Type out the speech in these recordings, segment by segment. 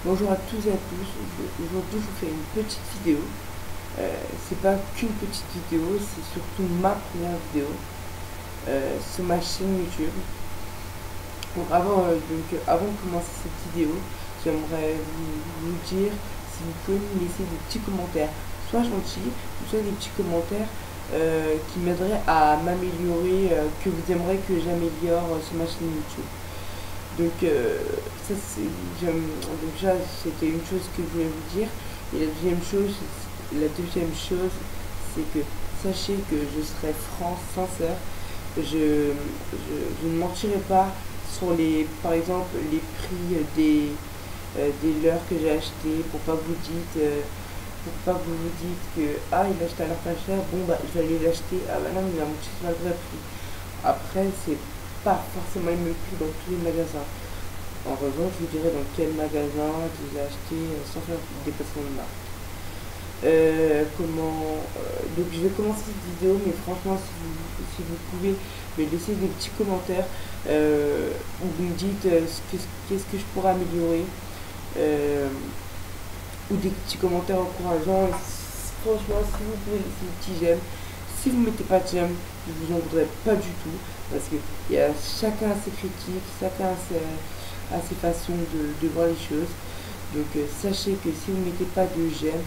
Bonjour à tous et à tous. Aujourd'hui, je vous fais une petite vidéo. C'est pas qu'une petite vidéo, c'est surtout ma première vidéo sur ma chaîne YouTube. Donc avant de commencer cette vidéo, j'aimerais vous dire si vous pouvez me laisser des petits commentaires, soit gentils, soit des petits commentaires qui m'aideraient à m'améliorer, que vous aimeriez que j'améliore sur ma chaîne YouTube. Donc, déjà, c'était une chose que je voulais vous dire. Et la deuxième chose, c'est que sachez que je serai franc, sincère. Je ne mentirai pas sur par exemple, les prix des leurres que j'ai achetées pour pas que vous dites que il a acheté à l'heure pas cher, bon bah je vais aller l'acheter, non mais il a monté sur le vrai prix. Après, c'est pas forcément le même prix dans tous les magasins. En revanche, je vous dirai dans quel magasin je les ai achetés sans faire des déplacement de marque. Donc je vais commencer cette vidéo, mais franchement, si vous pouvez me laisser des petits commentaires où vous me dites qu'est-ce que je pourrais améliorer, ou des petits commentaires encourageants. Franchement, si vous pouvez laisser des petits j'aime, si vous ne mettez pas de j'aime, je vous en voudrais pas du tout, parce que chacun a ses critiques, chacun a ses façons de voir les choses. Donc sachez que si vous ne mettez pas de j'aime,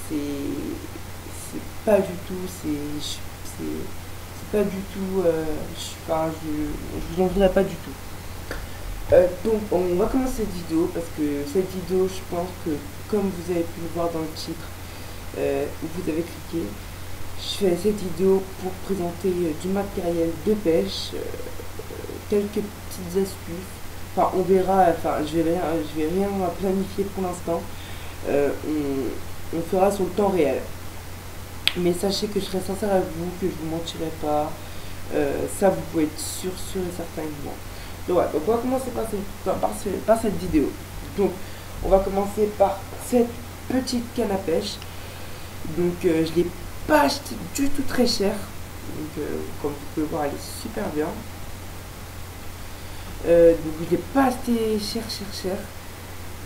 c'est pas du tout, c'est pas du tout, je vous en voudrais pas du tout. Donc on va commencer cette vidéo, parce que cette vidéo, je pense que comme vous avez pu le voir dans le titre, où vous avez cliqué, je fais cette vidéo pour présenter du matériel de pêche, quelques petites astuces. Enfin, on verra, je vais rien planifier pour l'instant. On fera sur le temps réel. Mais sachez que je serai sincère avec vous, que je ne vous mentirai pas. Ça, vous pouvez être sûr et certain avec moi. Donc on va commencer par cette vidéo. Donc, on va commencer par cette petite canne à pêche. Donc, je ne l'ai pas acheté du tout très cher. Donc, comme vous pouvez voir, elle est super bien. Donc je l'ai pas acheté cher.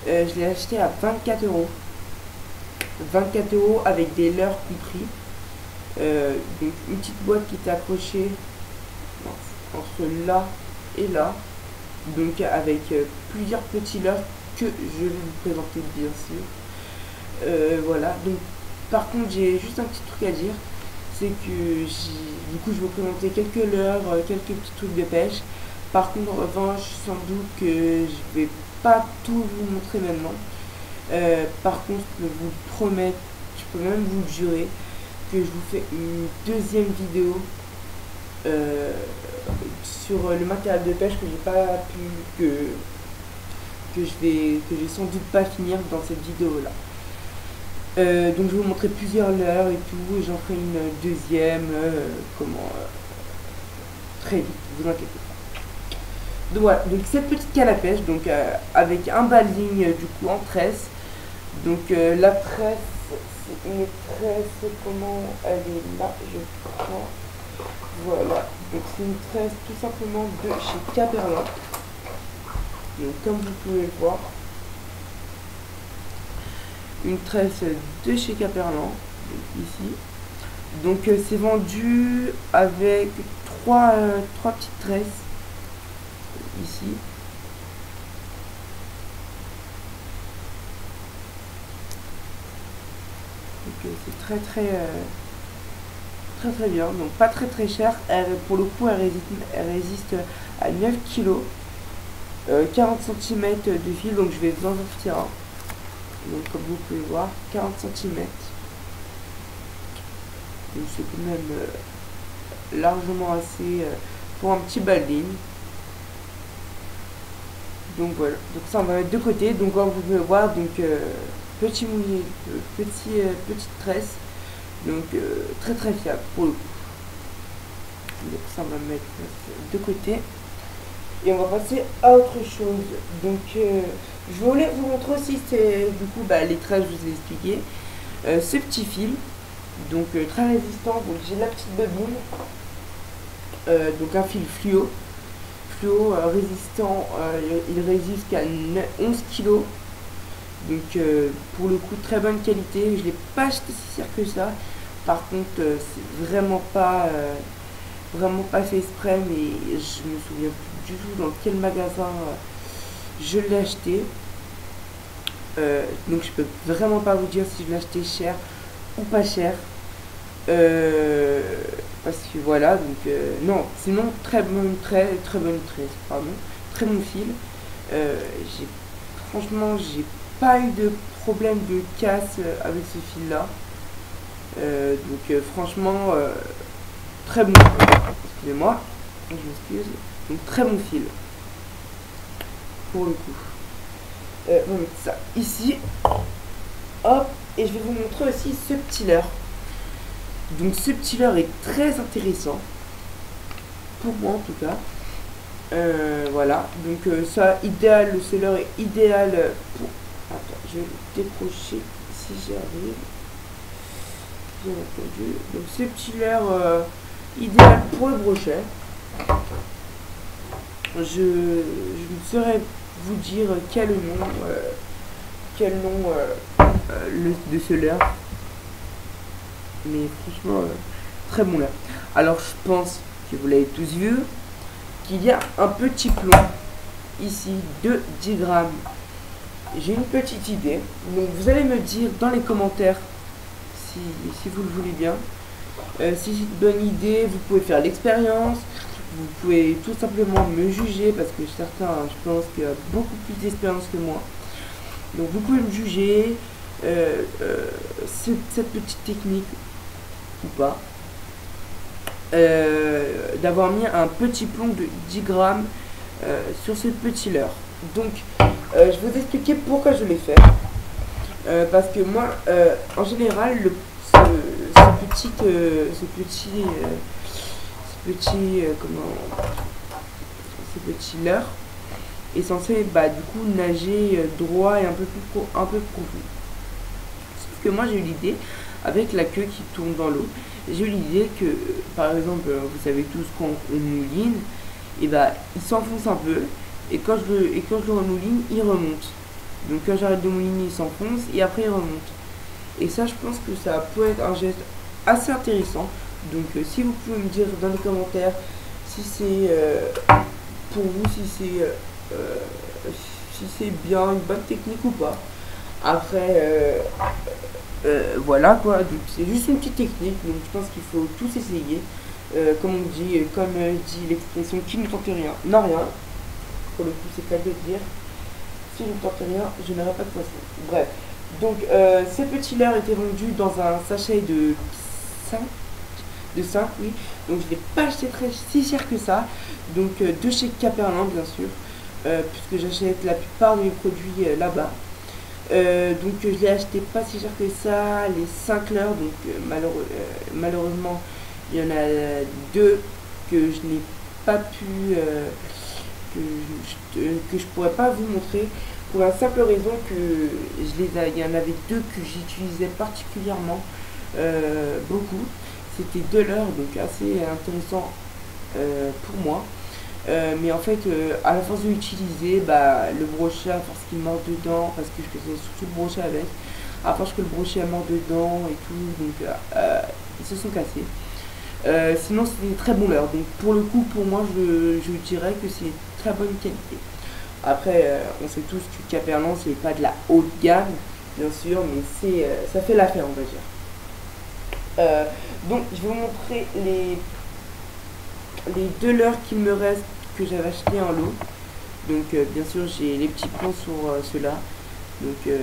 Je l'ai acheté à 24 euros. 24 euros avec des leurres compris. Donc une petite boîte qui est accrochée entre là et là. Donc avec plusieurs petits leurres que je vais vous présenter bien sûr. Voilà. Donc par contre j'ai juste un petit truc à dire. C'est que du coup je vais vous présenter quelques leurres, quelques petits trucs de pêche. Par contre, en revanche, sans doute que je vais pas tout vous montrer maintenant. Par contre, je peux vous le promettre, je peux même vous le jurer, que je vous fais une deuxième vidéo sur le matériel de pêche que j'ai pas pu, que je vais sans doute pas finir dans cette vidéo là. Donc je vais vous montrer plusieurs leurres et tout, et j'en ferai une deuxième, très vite, vous inquiétez pas. Donc voilà, donc cette petite canne à pêche, donc avec un baling du coup en tresse. Donc la tresse, c'est une tresse, comment elle est là, je crois. Voilà, donc c'est une tresse tout simplement de chez Caperlan. Donc comme vous pouvez le voir, une tresse de chez Caperlan, ici. Donc c'est vendu avec trois petites tresses. Ici. Donc c'est très bien, donc pas très cher. Pour le coup elle résiste à 9 kg, 40 cm de fil, donc je vais vous en sortir un. Donc comme vous pouvez voir, 40 cm. Donc c'est quand même largement assez pour un petit baling. Donc voilà, donc ça on va mettre de côté. Donc comme vous pouvez voir, donc petit mouillé, petite tresse, donc très fiable pour le coup. Donc ça on va mettre de côté. Et on va passer à autre chose. Donc je voulais vous montrer aussi du coup les tresses, je vous ai expliqué. Ce petit fil, donc très résistant. Donc j'ai la petite bobine, donc un fil fluo résistant, il résiste qu'à 11 kg Donc pour le coup, très bonne qualité. Je l'ai pas acheté si cher que ça. Par contre, c'est vraiment pas fait exprès, mais je me souviens plus du tout dans quel magasin je l'ai acheté. Donc je peux vraiment pas vous dire si je l'ai acheté cher ou pas cher. Parce que voilà, donc non, sinon très bonne tresse, pardon, très bon fil. J'ai franchement j'ai pas eu de problème de casse avec ce fil là. Donc franchement très bon. Excusez-moi, je m'excuse. Donc très bon fil pour le coup. On va mettre ça ici. Hop, et je vais vous montrer aussi ce petit leurre. Donc ce petit leurre est très intéressant pour moi en tout cas. Voilà, donc ça idéal, ce leurre est idéal pour. Attends, je vais le décrocher si j'y arrive. Bien entendu. Donc ce petit leurre idéal pour le brochet. Je ne saurais vous dire quel nom de ce leurre. Mais franchement, très bon leurre. Alors je pense que vous l'avez tous vu, qu'il y a un petit plomb ici de 10 grammes. J'ai une petite idée. Donc vous allez me dire dans les commentaires si vous le voulez bien. Si c'est une bonne idée, vous pouvez faire l'expérience. Vous pouvez tout simplement me juger parce que certains, je pense qu'il y a beaucoup plus d'expérience que moi. Donc vous pouvez me juger cette petite technique ou pas. D'avoir mis un petit plomb de 10 grammes sur ce petit leurre. Donc je vais vous expliquer pourquoi je l'ai fait. Parce que moi, en général, ce petit leurre est censé du coup nager droit et un peu profond. Sauf que moi j'ai eu l'idée, avec la queue qui tourne dans l'eau, j'ai eu l'idée que par exemple vous savez tous quand on mouline, et il s'enfonce un peu et quand je le remouline il remonte. Donc quand j'arrête de mouliner il s'enfonce et après il remonte. Et ça je pense que ça peut être un geste assez intéressant. Donc si vous pouvez me dire dans les commentaires si c'est pour vous, si c'est bien une bonne technique ou pas. Après voilà quoi, donc c'est juste une petite technique, donc je pense qu'il faut tous essayer. Comme dit l'expression qui ne tente rien n'a rien. Pour le coup c'est qu'à le dire. Si je ne tente rien, je n'aurai pas de poisson. Bref. Donc ces petits leurres étaient vendus dans un sachet de 5, oui. Donc je n'ai pas acheté si cher que ça. Donc de chez Caperlin bien sûr. Puisque j'achète la plupart de mes produits là-bas. Donc je l'ai acheté pas si cher que ça, les 5 leurres. Donc malheureusement il y en a 2 que je n'ai pas pu que je pourrais pas vous montrer pour la simple raison que il y en avait 2 que j'utilisais particulièrement beaucoup. C'était 2 leurres, donc assez intéressant pour moi. Mais en fait, à la force de l'utiliser, le brochet, à force qu'il mord dedans, parce que je faisais surtout le brochet avec, à force que le brochet mord dedans et tout, donc ils se sont cassés. Sinon, c'est des très bons leurres. Donc pour le coup, pour moi, je dirais que c'est très bonne qualité. Après, on sait tous que Caperlin, c'est pas de la haute gamme, bien sûr, mais ça fait l'affaire, on va dire. Donc, je vais vous montrer les 2 leurres qu'il me reste que j'avais acheté en lot. Donc, bien sûr, j'ai les petits plans sur ceux-là. Donc,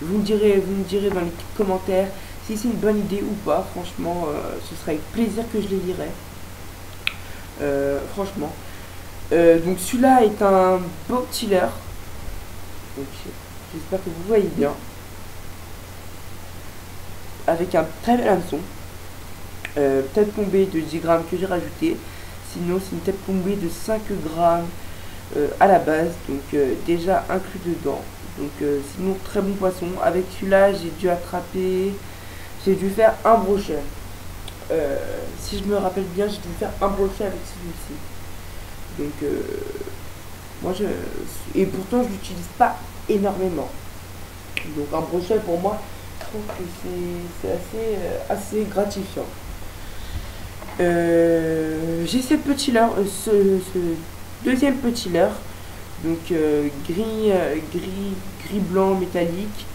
vous me direz dans les commentaires si c'est une bonne idée ou pas. Franchement, ce sera avec plaisir que je les lirai. Franchement. Donc celui-là est un beau petit leurre. Donc j'espère que vous voyez bien. Avec un très bel hameçon. Tête plombée de 10 grammes que j'ai rajouté. Sinon c'est une tête plombée de 5 grammes à la base. Donc déjà inclus dedans. Donc sinon très bon poisson. Avec celui-là j'ai dû faire un brochet. Si je me rappelle bien, j'ai dû faire un brochet avec celui-ci. Donc et pourtant je l'utilise pas énormément. Donc un brochet pour moi, je trouve que c'est assez gratifiant. J'ai ce petit leurre, ce deuxième petit leurre, donc gris blanc métallique,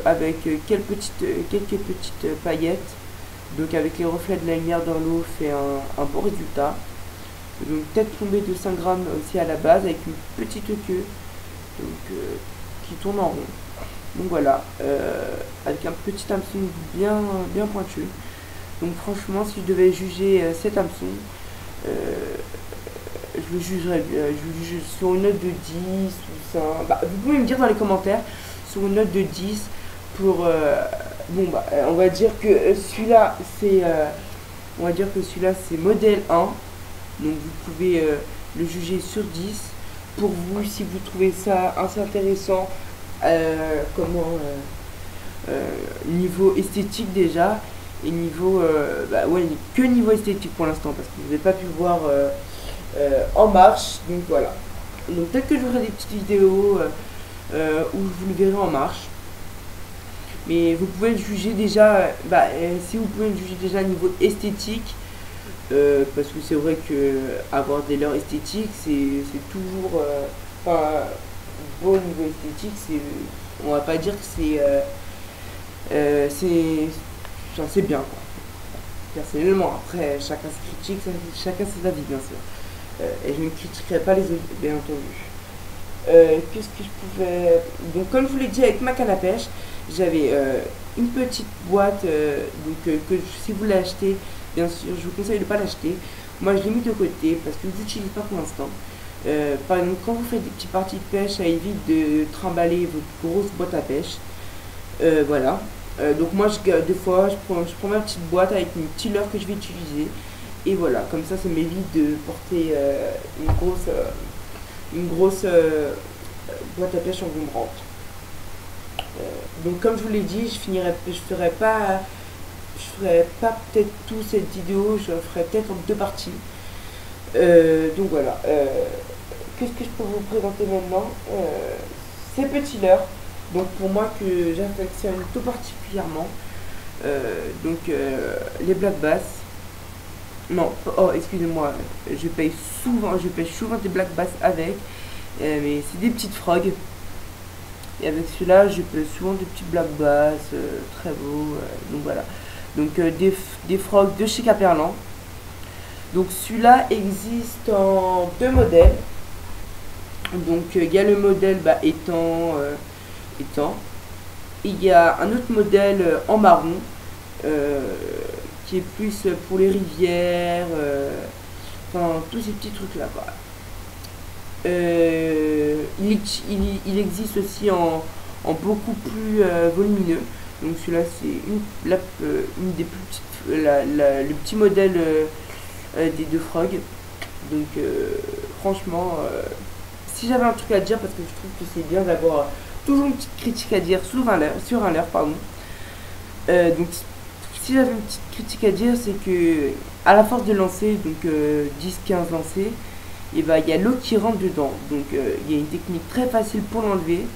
avec quelques petites paillettes. Donc avec les reflets de la lumière dans l'eau fait un bon résultat. Donc tête plombée de 5 grammes aussi à la base avec une petite queue donc, qui tourne en rond. Donc voilà, avec un petit hameçon bien pointu. Donc franchement, si je devais juger cet hameçon, je le jugerais sur une note de 10 ou ça. Bah, vous pouvez me dire dans les commentaires sur une note de 10 pour bon bah on va dire que celui-là c'est modèle 1. Donc vous pouvez le juger sur 10. Pour vous, si vous trouvez ça assez intéressant, niveau esthétique déjà, et niveau que niveau esthétique pour l'instant parce que vous n'avez pas pu voir en marche. Donc voilà, donc peut-être que je ferai des petites vidéos où vous le verrez en marche, mais vous pouvez le juger déjà si vous pouvez le juger déjà niveau esthétique, parce que c'est vrai que avoir des leurres esthétiques c'est toujours beau niveau esthétique. On va pas dire que c'est bien quoi. Personnellement, après chacun se critique, chacun ses avis bien sûr, et je ne critiquerai pas les autres bien entendu. Qu'est-ce que je pouvais... Donc comme je vous l'ai dit, avec ma canne à pêche, j'avais une petite boîte, que si vous l'achetez, bien sûr, je vous conseille de ne pas l'acheter. Moi, je l'ai mis de côté parce que je ne l'utilise pas pour l'instant. Par exemple, quand vous faites des petites parties de pêche, ça évite de trimballer votre grosse boîte à pêche. Voilà. Donc moi, des fois, je prends ma petite boîte avec une petite leurre que je vais utiliser. Et voilà, comme ça m'évite de porter une grosse boîte à pêche encombrante. Donc comme je vous l'ai dit, je ferai pas peut-être tout cette vidéo, je ferai peut-être en 2 parties. Donc voilà, qu'est-ce que je peux vous présenter maintenant, ces petits leurres, donc pour moi que j'affectionne tout particulièrement, les black bass. Non, oh excusez-moi, je pêche souvent des black bass avec, mais c'est des petites frogs. Et avec celui-là, je pêche souvent des petits black bass, très beaux. Donc voilà. Donc des frogs de chez Caperlan. Donc celui-là existe en 2 modèles. Donc il y a le modèle étang. Il y a un autre modèle en marron. Qui est plus pour les rivières, enfin tous ces petits trucs là quoi. Il existe aussi en beaucoup plus volumineux. Donc celui-là c'est une des plus petites, le petit modèle des 2 frogs. Donc franchement, si j'avais un truc à dire, parce que je trouve que c'est bien d'avoir toujours une petite critique à dire sur un leurre, pardon. Donc si j'avais une petite critique à dire, c'est que à la force de lancer, donc 10-15 lancers, et il y a l'eau qui rentre dedans. Donc il y a une technique très facile pour l'enlever.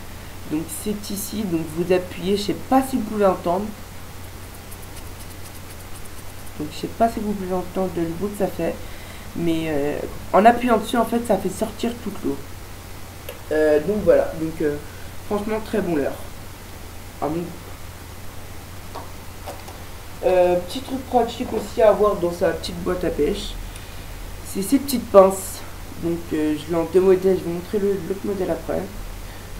Donc c'est ici, donc vous appuyez, je sais pas si vous pouvez entendre. Donc je sais pas si vous pouvez entendre le bruit que ça fait, mais en appuyant dessus en fait ça fait sortir toute l'eau. Donc voilà, donc franchement très bon leurre. À mon goût. Petit truc pratique aussi à avoir dans sa petite boîte à pêche, c'est ces petites pinces. Donc je l'ai en 2 modèles, je vais montrer l'autre modèle après.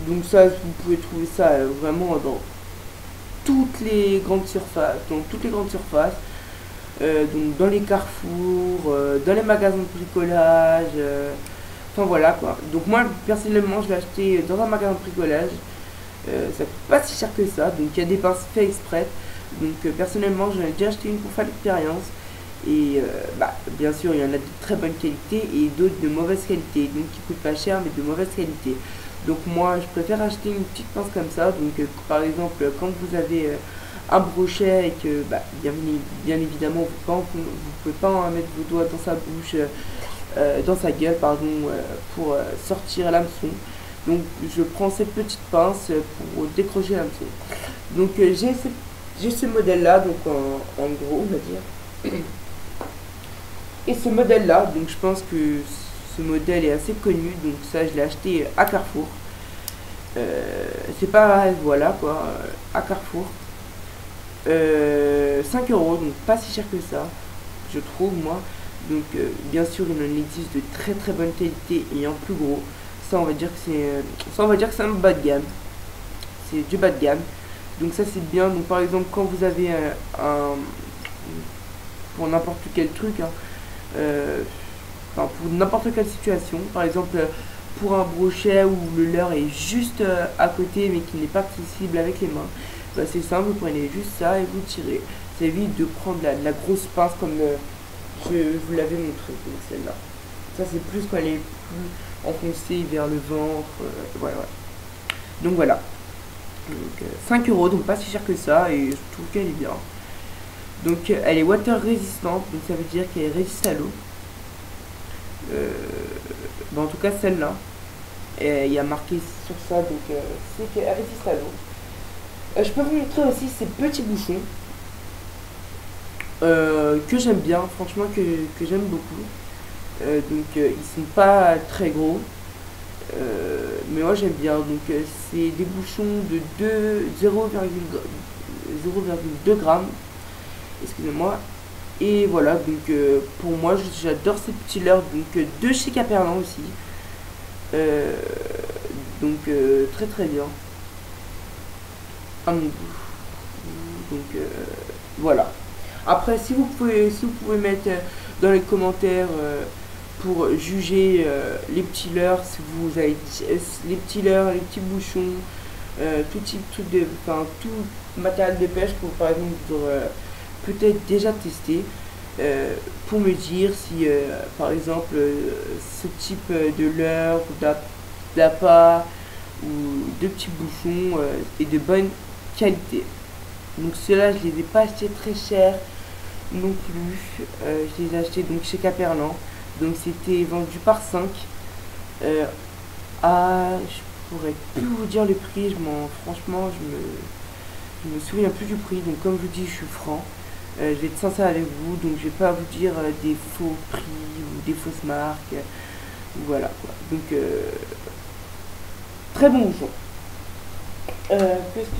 Donc ça, vous pouvez trouver ça vraiment dans toutes les grandes surfaces, donc dans les carrefours, dans les magasins de bricolage, enfin voilà quoi. Donc moi personnellement je l'ai acheté dans un magasin de bricolage, ça coûte pas si cher que ça, donc il y a des pinces fait exprès. Donc personnellement j'en ai déjà acheté une pour faire l'expérience, et bien sûr il y en a de très bonne qualité et d'autres de mauvaise qualité, donc qui coûtent pas cher mais de mauvaise qualité. Donc moi je préfère acheter une petite pince comme ça. Donc par exemple quand vous avez un brochet et que bien évidemment vous pouvez pas mettre vos doigts dans sa bouche, dans sa gueule pardon, pour sortir l'hameçon. Donc je prends cette petite pince pour décrocher l'hameçon. Donc j'ai ce modèle là, donc en gros on va dire. Et ce modèle là, donc je pense que ce modèle est assez connu, donc ça je l'ai acheté à Carrefour. C'est pas, voilà quoi, à Carrefour. 5 euros, donc pas si cher que ça, je trouve moi. Donc bien sûr il en existe de très très bonne qualité et en plus gros. Ça on va dire que c'est un bas de gamme. C'est du bas de gamme. Donc ça c'est bien. Donc par exemple quand vous avez pour n'importe quel truc, hein, enfin, pour n'importe quelle situation, par exemple pour un brochet où le leurre est juste à côté mais qui n'est pas accessible avec les mains, bah, c'est simple, vous prenez juste ça et vous tirez. Ça évite de prendre la grosse pince comme je vous l'avais montré, donc celle-là. Ça c'est plus quand elle est plus enfoncée vers le ventre, ouais. Donc voilà. Donc 5 euros, donc pas si cher que ça et je trouve qu'elle est bien. Donc elle est water résistante, donc ça veut dire qu'elle résiste à l'eau. Bon, en tout cas celle-là, il y a marqué sur ça, donc c'est qu'elle résiste à l'eau. Je peux vous montrer aussi ces petits bouchons que j'aime bien, franchement que j'aime beaucoup. Donc ils sont pas très gros, mais moi j'aime bien. Donc c'est des bouchons de 0,2 grammes, excusez-moi. Et voilà, donc pour moi j'adore ces petits leurres, donc de chez Caperlan aussi. Donc très très bien à mon goût. Donc voilà. Après si vous pouvez mettre dans les commentaires pour juger les petits leurres, si vous avez les petits leurres, les petits bouchons, tout type, tout matériel de pêche que vous par exemple vous aurez peut-être déjà testé, pour me dire si par exemple ce type de leurre, d'appât ou de petits bouchons est de bonne qualité. Donc ceux-là je les ai pas achetés très cher non plus, je les ai achetés donc chez Caperlan, donc c'était vendu par 5 je pourrais plus vous dire le prix, franchement je me souviens plus du prix, donc comme je vous dis je suis franc. Je vais être sincère avec vous, donc je vais pas vous dire des faux prix ou des fausses marques. Voilà quoi. Donc très bon bouchon. Qu'est-ce que je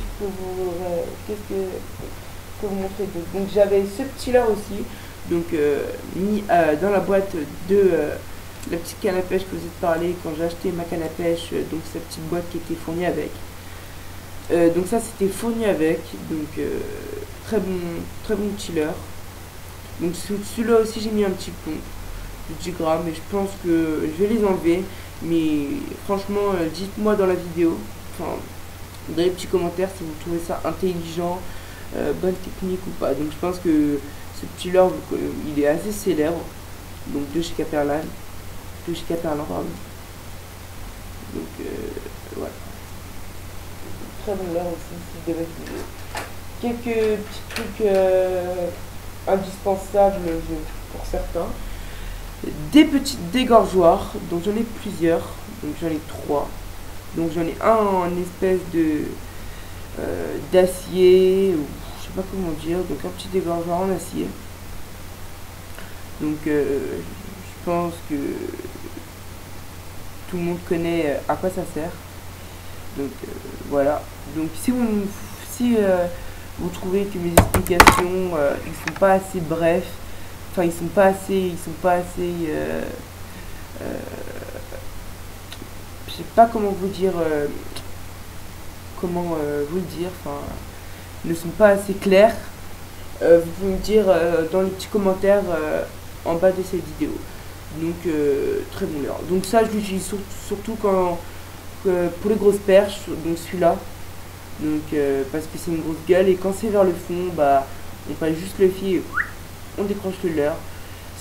peux vous montrer d'autre? Donc j'avais ce petit là aussi, donc mis dans la boîte de la petite canne à pêche que vous ai parlé quand j'ai acheté ma canne à pêche, donc cette petite boîte qui était fournie avec. Donc ça c'était fourni avec, donc très bon petit leurre. Donc celui-là aussi j'ai mis un petit pont de 10 grammes et je pense que je vais les enlever, mais franchement dites-moi dans la vidéo, enfin dans les petits commentaires si vous trouvez ça intelligent, bonne technique ou pas. Donc je pense que ce petit leurre il est assez célèbre, donc de chez Caperlan, pardon. Donc voilà. Très bon leurre aussi, si de vidéo. Quelques petits trucs indispensables pour certains. Des petites dégorgeoirs, donc j'en ai plusieurs, donc j'en ai 3. Donc j'en ai un en espèce de d'acier, ou je sais pas comment dire, donc un petit dégorgeoir en acier. Donc je pense que tout le monde connaît à quoi ça sert. Donc voilà. Donc si vous trouvez que mes explications ils sont pas assez brefs, enfin ils sont pas assez je sais pas comment vous dire enfin ne sont pas assez clairs, vous pouvez me dire dans les petits commentaires en bas de cette vidéo. Donc très bon leurre. Donc ça je l'utilise surtout quand pour les grosses perches, donc celui-là, donc parce que c'est une grosse gueule et quand c'est vers le fond, bah on passe juste le fil et on décroche le leurre.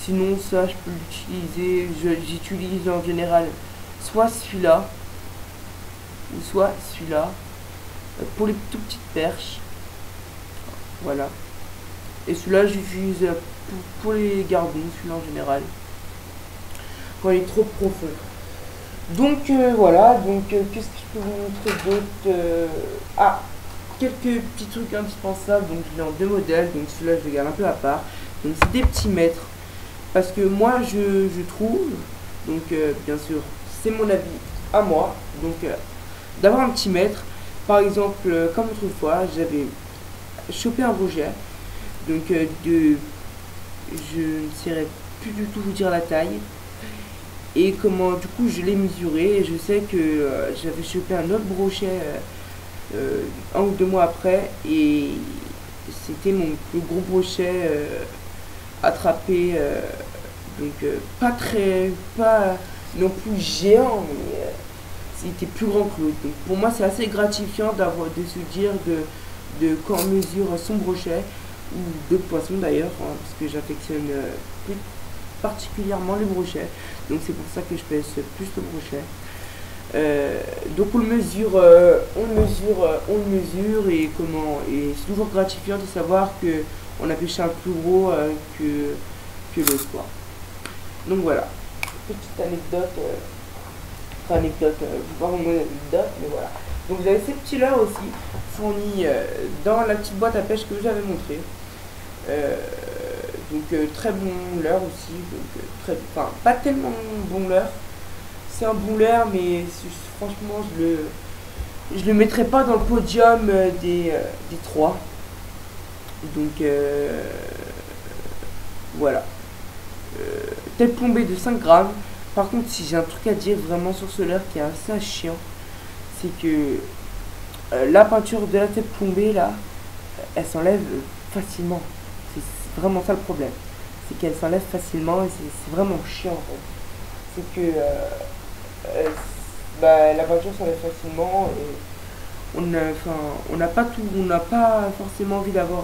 Sinon ça je peux l'utiliser, j'utilise en général soit celui-là ou soit celui-là pour les tout petites perches, voilà. Et celui-là j'utilise pour les gardons, celui-là en général quand il est trop profond. Donc voilà, donc qu'est-ce que je peux vous montrer d'autre? Ah, quelques petits trucs indispensables. Donc je l'ai en deux modèles, donc celui-là je le garde un peu à part. Donc c'est des petits mètres, parce que moi je trouve, donc bien sûr c'est mon avis à moi, donc d'avoir un petit mètre. Par exemple, comme autrefois j'avais chopé un Roger, donc je ne saurais plus du tout vous dire la taille. Et comment du coup je l'ai mesuré, et je sais que j'avais chopé un autre brochet un ou deux mois après, et c'était mon plus gros brochet attrapé, donc pas non plus géant, mais c'était plus grand que l'autre. Donc pour moi c'est assez gratifiant de se dire de quand on mesure son brochet, ou d'autres poissons d'ailleurs, hein, parce que j'affectionne plus particulièrement les brochets, donc c'est pour ça que je pèse plus le brochet. Donc on le mesure, et c'est toujours gratifiant de savoir que on a pêché un plus gros que le soir. Donc voilà, petite anecdote, pas vraiment une anecdote, mais voilà. Donc vous avez ces petits leurres aussi fournis dans la petite boîte à pêche que je vous avais montré. Donc très bon leurre aussi, donc enfin pas tellement bon leurre. C'est un bon leurre, mais franchement je le mettrai pas dans le podium des trois. Donc voilà. Tête plombée de 5 grammes. Par contre, si j'ai un truc à dire vraiment sur ce leurre qui est assez chiant, c'est que la peinture de la tête plombée là, elle s'enlève facilement. C'est vraiment ça le problème. C'est qu'elle s'enlève facilement, et c'est vraiment chiant en fait. C'est que la peinture s'enlève facilement, et on n'a pas forcément envie d'avoir,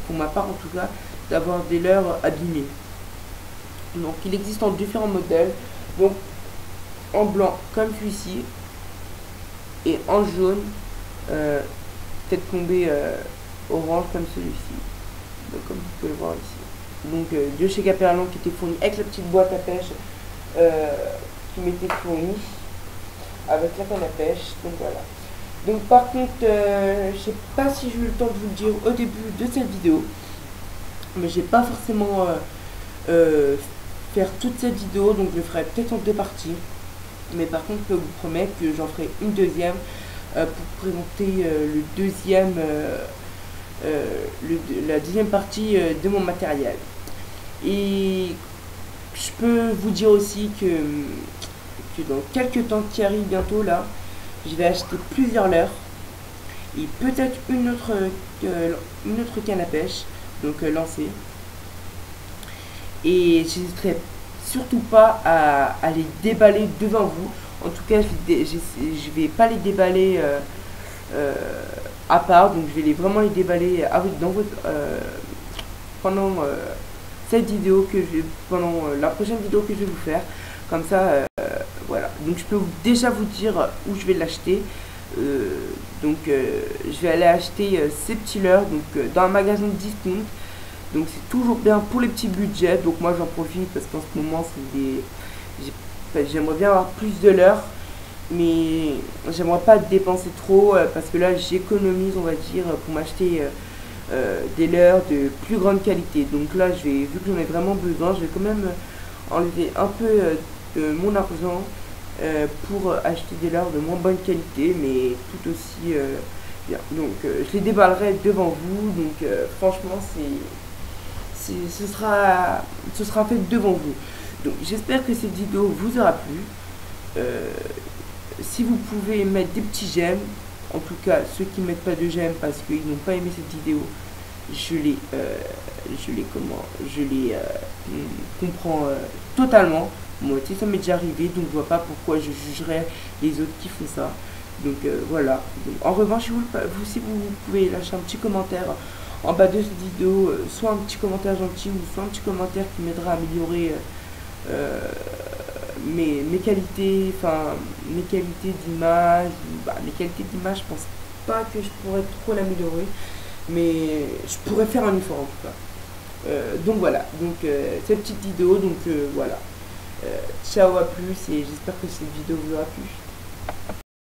pour ma part en tout cas, d'avoir des leurres abîmés. Donc il existe en différents modèles, donc en blanc comme celui-ci, et en jaune, tête plombée orange comme celui-ci, donc comme vous pouvez le voir ici. Donc de chez Caperlon, qui était fourni avec la petite boîte à pêche qui m'était fournie avec la canne à pêche. Donc voilà. Donc par contre, je sais pas si j'ai eu le temps de vous le dire au début de cette vidéo, mais j'ai pas forcément faire toute cette vidéo, donc je le ferai peut-être en deux parties. Mais par contre, je vous promets que j'en ferai une deuxième pour présenter la deuxième partie de mon matériel. Et je peux vous dire aussi que dans quelques temps qui arrivent bientôt là, je vais acheter plusieurs leurres et peut-être une autre canne à pêche, donc lancée. Et j'hésiterai surtout pas à les déballer devant vous. En tout cas, je vais pas les déballer à part, donc je vais vraiment les déballer dans votre, pendant cette vidéo pendant la prochaine vidéo que je vais vous faire. Comme ça, voilà. Donc je peux déjà vous dire où je vais l'acheter. Je vais aller acheter ces petits leurres dans un magasin de discount. Donc c'est toujours bien pour les petits budgets. Donc moi j'en profite parce qu'en ce moment j'aimerais bien avoir plus de leurres, mais j'aimerais pas dépenser trop parce que là j'économise, on va dire, pour m'acheter des leurres de plus grande qualité. Donc là vu que j'en ai vraiment besoin, je vais quand même enlever un peu de mon argent pour acheter des leurres de moins bonne qualité, mais tout aussi bien. Donc je les déballerai devant vous. Donc franchement ce sera fait devant vous. Donc j'espère que cette vidéo vous aura plu. Si vous pouvez mettre des petits j'aime, en tout cas ceux qui ne mettent pas de j'aime parce qu'ils n'ont pas aimé cette vidéo, je les comprends totalement. Moi aussi ça m'est déjà arrivé, donc je vois pas pourquoi je jugerais les autres qui font ça. Donc voilà. Donc, en revanche, si vous pouvez lâcher un petit commentaire en bas de cette vidéo, soit un petit commentaire gentil, ou soit un petit commentaire qui m'aidera à améliorer mes qualités, d'image. Mes qualités d'image, je pense pas que je pourrais trop l'améliorer, mais je pourrais faire un effort en tout cas. Donc voilà, donc cette petite vidéo, donc voilà. Ciao, à plus et j'espère que cette vidéo vous aura plu.